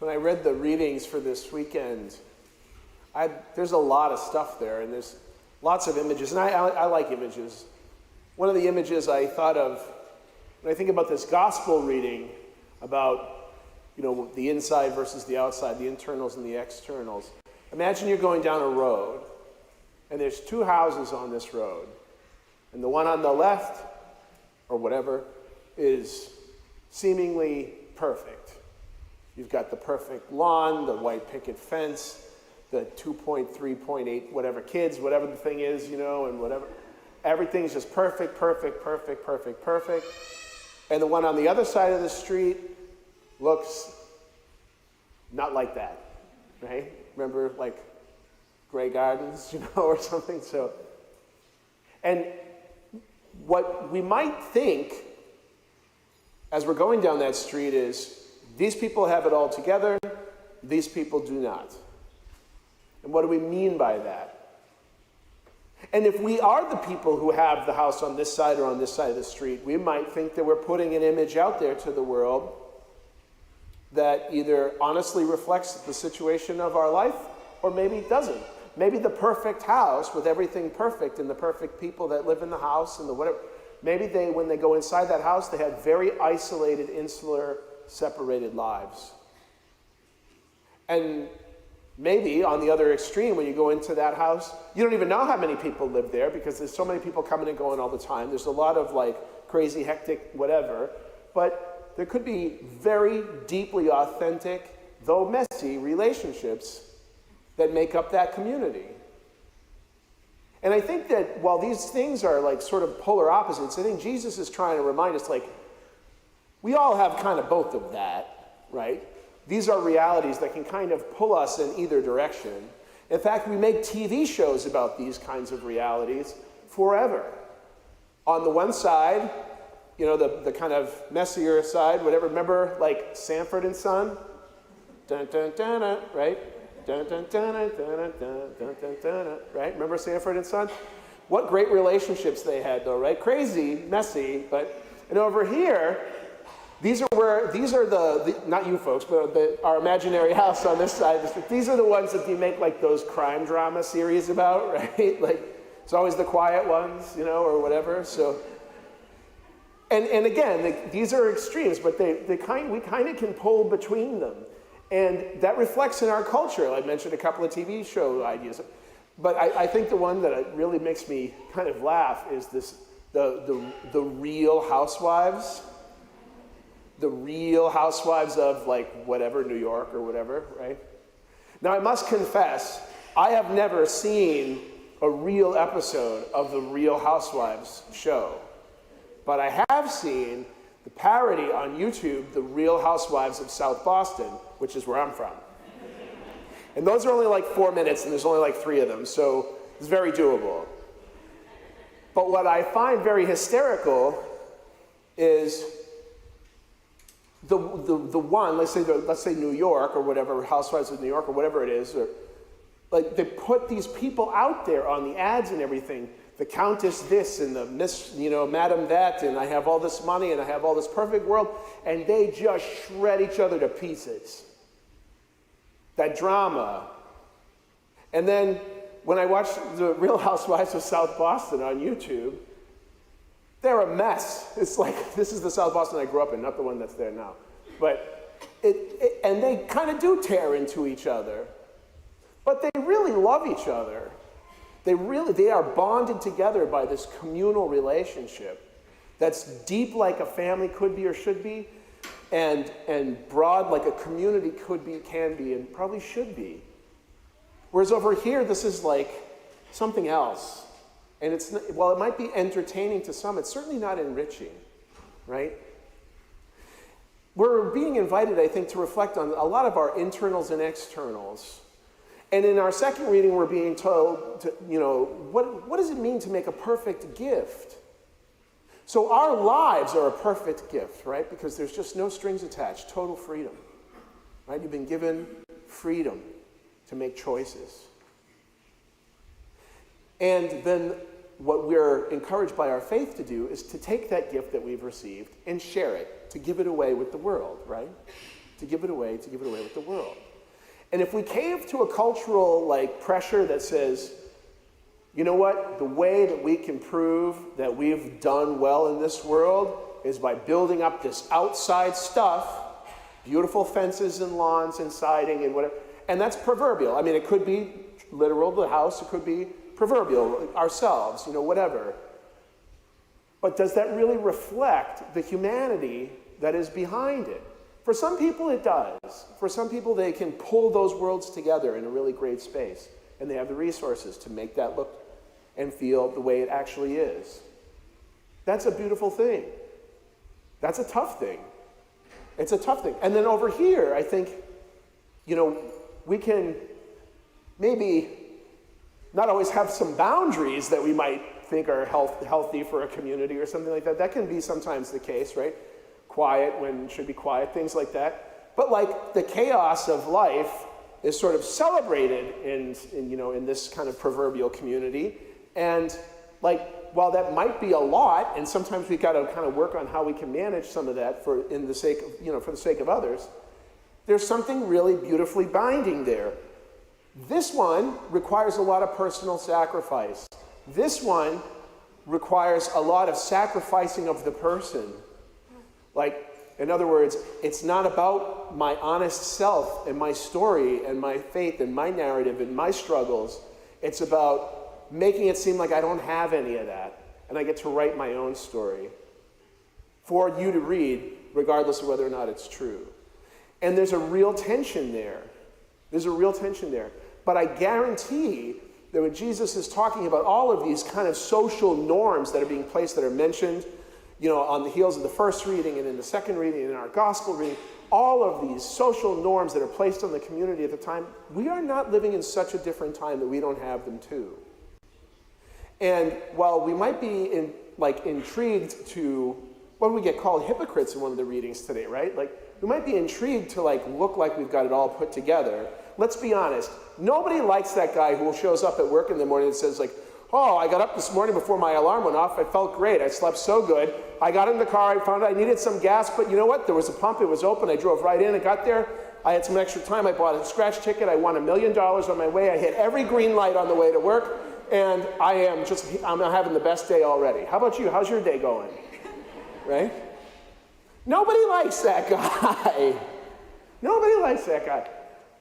when I read the readings for this weekend, there's a lot of stuff there, and there's lots of images, and I like images. One of the images I thought of when I think about this gospel reading about, the inside versus the outside, the internals and the externals. Imagine you're going down a road, and there's two houses on this road, and the one on the left, or whatever, is seemingly perfect. You've got the perfect lawn, the white picket fence, the 2.3.8 whatever kids, whatever the thing is, and whatever. Everything's just perfect. And the one on the other side of the street looks not like that, right? Remember, like Grey Gardens, or something. So, and what we might think as we're going down that street is, these people have it all together, these people do not. And what do we mean by that? And if we are the people who have the house on this side or on this side of the street, we might think that we're putting an image out there to the world that either honestly reflects the situation of our life, or maybe doesn't. Maybe the perfect house with everything perfect and the perfect people that live in the house and the whatever, maybe when they go inside that house, they have very isolated, insular, separated lives. And maybe on the other extreme, when you go into that house, you don't even know how many people live there because there's so many people coming and going all the time. There's a lot of crazy, hectic, whatever. But there could be very deeply authentic, though messy, relationships that make up that community. And I think that while these things are sort of polar opposites, I think Jesus is trying to remind us, we all have kind of both of that, right? These are realities that can kind of pull us in either direction. In fact, we make TV shows about these kinds of realities forever. On the one side, the kind of messier side, whatever. Remember, Sanford and Son? Dun, dun, dun, dun, right? Dun, dun, dun, dun, dun, dun, dun, dun, dun, right? Remember Sanford and Son? What great relationships they had, though, right? Crazy, messy, and over here, these are the not you folks, but our imaginary house on this side. These are the ones that you make those crime drama series about, right? It's always the quiet ones, or whatever. So, and again, these are extremes, but we kind of can pull between them, and that reflects in our culture. I mentioned a couple of TV show ideas, but I think the one that really makes me kind of laugh is the Real Housewives. The Real Housewives of whatever, New York or whatever, right? Now I must confess, I have never seen a real episode of the Real Housewives show, but I have seen the parody on YouTube, The Real Housewives of South Boston, which is where I'm from. And those are only 4 minutes, and there's only 3 of them, so it's very doable. But what I find very hysterical is the one, let's say New York or whatever, Housewives of New York or whatever it is, or they put these people out there on the ads and everything, the Countess this and the Miss, Madam that, and I have all this money and I have all this perfect world, and they just shred each other to pieces. That drama. And then when I watch the Real Housewives of South Boston on YouTube, they're a mess. It's this is the South Boston I grew up in, not the one that's there now. But and they kind of do tear into each other. But they really love each other. They are bonded together by this communal relationship that's deep like a family could be or should be, and broad like a community could be, can be, and probably should be. Whereas over here, this is something else. And while it might be entertaining to some, it's certainly not enriching, right? We're being invited, I think, to reflect on a lot of our internals and externals. And in our second reading, we're being told, what does it mean to make a perfect gift? So our lives are a perfect gift, right? Because there's just no strings attached, total freedom, right? You've been given freedom to make choices. And then what we're encouraged by our faith to do is to take that gift that we've received and share it, to give it away with the world, right? to give it away with the world. And if we cave to a cultural pressure that says, you know what, the way that we can prove that we've done well in this world is by building up this outside stuff, beautiful fences and lawns and siding and whatever. And that's proverbial. I mean, it could be literal, the house, it could be proverbial, ourselves, whatever. But does that really reflect the humanity that is behind it? For some people, it does. For some people, they can pull those worlds together in a really great space, and they have the resources to make that look and feel the way it actually is. That's a beautiful thing. That's a tough thing. It's a tough thing. And then over here, I think, we can maybe not always have some boundaries that we might think are healthy for a community or something like that. That can be sometimes the case, right? Quiet when it should be quiet, things like that. But the chaos of life is sort of celebrated in this kind of proverbial community. And while that might be a lot, and sometimes we've got to kind of work on how we can manage some of that for the sake of others, there's something really beautifully binding there. This one requires a lot of personal sacrifice. This one requires a lot of sacrificing of the person. In other words, it's not about my honest self and my story and my faith and my narrative and my struggles. It's about making it seem like I don't have any of that, and I get to write my own story for you to read, regardless of whether or not it's true. And there's a real tension there. But I guarantee that when Jesus is talking about all of these kind of social norms that are being placed, that are mentioned, on the heels of the first reading and in the second reading and in our gospel reading, all of these social norms that are placed on the community at the time, we are not living in such a different time that we don't have them too. And while we might be intrigued to, what do we get called, hypocrites in one of the readings today, right? We might be intrigued to look like we've got it all put together. Let's be honest. Nobody likes that guy who shows up at work in the morning and says oh, I got up this morning before my alarm went off. I felt great. I slept so good. I got in the car. I found out I needed some gas, but you know what? There was a pump. It was open. I drove right in. I got there. I had some extra time. I bought a scratch ticket. I won $1 million on my way. I hit every green light on the way to work, and I'm having the best day already. How about you? How's your day going? Right? Nobody likes that guy. Nobody likes that guy.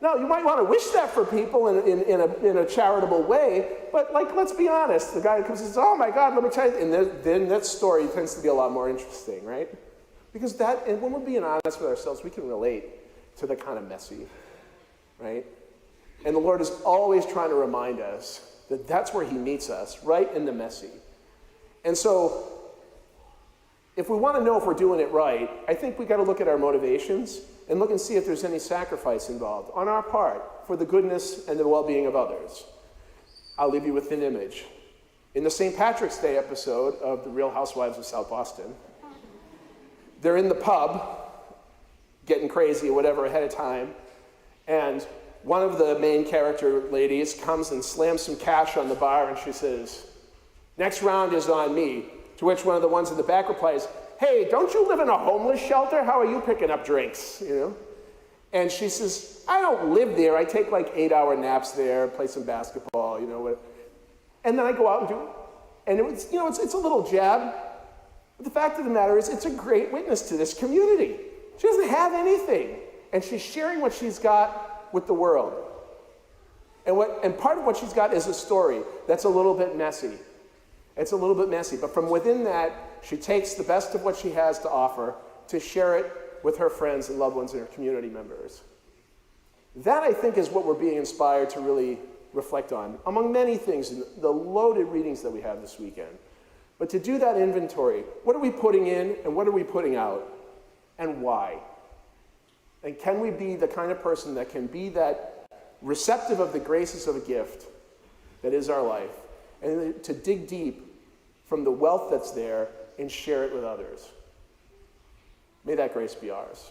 Now, you might want to wish that for people in a charitable way, but let's be honest. The guy who comes and says, oh my God, let me tell you, and then that story tends to be a lot more interesting, right? Because and when we're being honest with ourselves, we can relate to the kind of messy, right? And the Lord is always trying to remind us that that's where he meets us, right in the messy. And so, if we want to know if we're doing it right, I think we got to look at our motivations and look and see if there's any sacrifice involved on our part for the goodness and the well-being of others. I'll leave you with an image. In the St. Patrick's Day episode of The Real Housewives of South Boston, they're in the pub, getting crazy or whatever ahead of time, and one of the main character ladies comes and slams some cash on the bar, and she says, next round is on me. To which one of the ones in the back replies, hey, don't you live in a homeless shelter? How are you picking up drinks? And she says, I don't live there. I take 8-hour naps there, play some basketball, And then I go out and do it. And it's a little jab. But the fact of the matter is, it's a great witness to this community. She doesn't have anything. And she's sharing what she's got with the world. And part of what she's got is a story that's a little bit messy. It's a little bit messy, but from within that, she takes the best of what she has to offer to share it with her friends and loved ones and her community members. That, I think, is what we're being inspired to really reflect on, among many things in the loaded readings that we have this weekend. But to do that inventory, what are we putting in and what are we putting out, and why? And can we be the kind of person that can be that receptive of the graces of a gift that is our life, and to dig deep from the wealth that's there and share it with others? May that grace be ours.